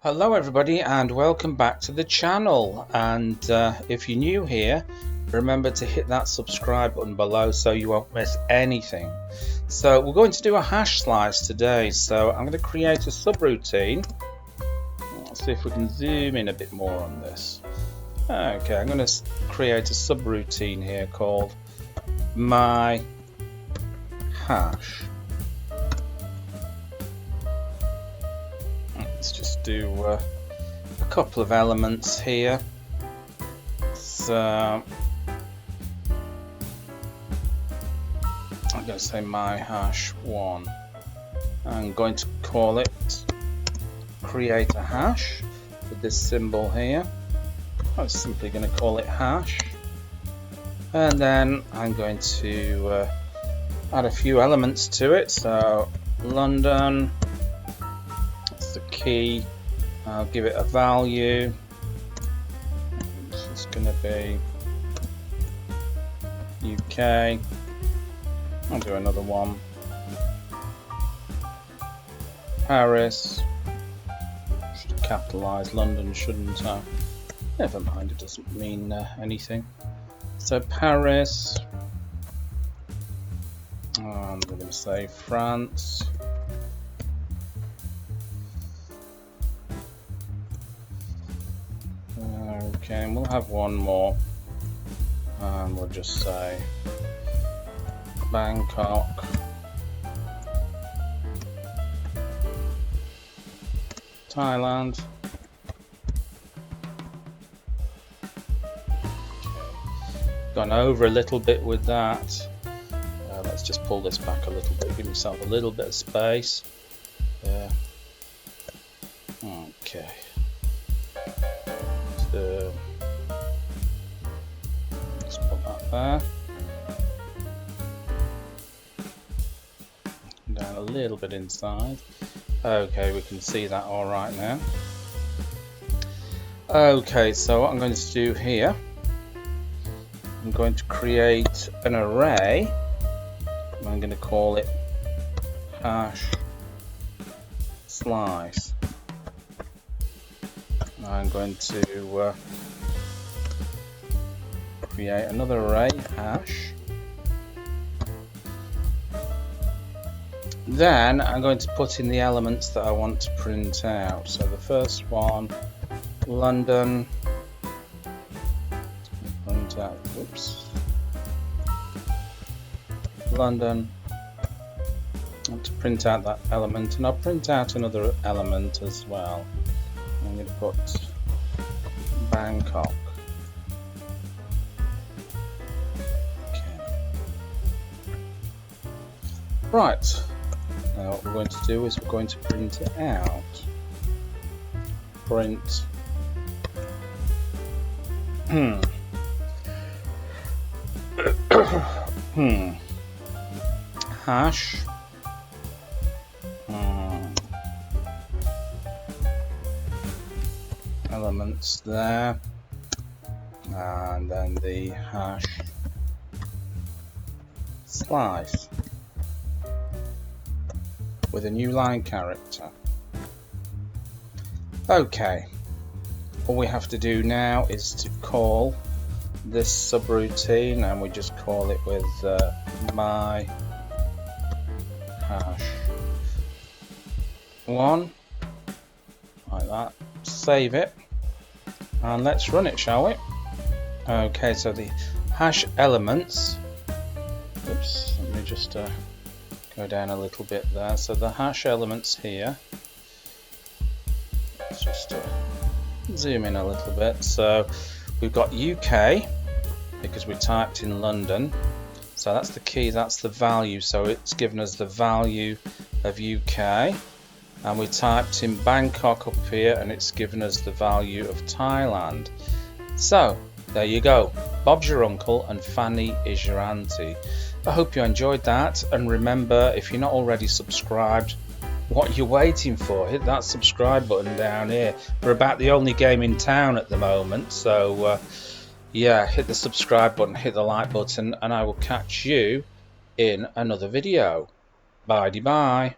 Hello everybody and welcome back to the channel, and if you're new here, remember to hit that subscribe button below so you won't miss anything. So we're going to do a hash slice today, so I'm going to create a subroutine. Let's see if we can zoom in a bit more on this. Okay, I'm going to create a subroutine here called my hash. Let's just do a couple of elements here. So I'm going to say my hash 1. I'm going to call it create a hash with this symbol here. I'm simply going to call it hash, and then I'm going to add a few elements to it. So London, the key, I'll give it a value. This is going to be UK. I'll do another one. Paris. Should capitalise London, shouldn't I? Never mind, it doesn't mean anything. So Paris. I'm going to say France. Okay, and we'll have one more, and we'll just say Bangkok, Thailand. Gone over a little bit with that. Let's just pull this back a little bit, give myself a little bit of space. Okay. Let's put that there. Down a little bit inside. Okay, we can see that all right now. Okay, so what I'm going to do here, I'm going to create an array. I'm going to call it hash slice. I'm going to create another array, hash. Then I'm going to put in the elements that I want to print out. So the first one, London. Print out, oops. London. I want to print out that element, and I'll print out another element as well. I'm going to put Bangkok. Okay. Right. Now what we're going to do is we're going to print it out. Print. Hash. Elements there, and then the hash slice with a new line character. Okay, all we have to do now is to call this subroutine, and we just call it with my hash 1, like that. Save it, and let's run it, shall we? Okay, so the hash elements, oops, let me just go down a little bit there. So the hash elements here, let's just zoom in a little bit. So we've got UK because we typed in London, so that's the key, that's the value, so it's given us the value of UK. And we typed in Bangkok up here, and it's given us the value of Thailand. So there you go, Bob's your uncle and Fanny is your auntie. I hope you enjoyed that, and remember, if you're not already subscribed, what are you waiting for? Hit that subscribe button down here. We're about the only game in town at the moment, so yeah, hit the subscribe button, hit the like button, and I will catch you in another video. Bye-bye.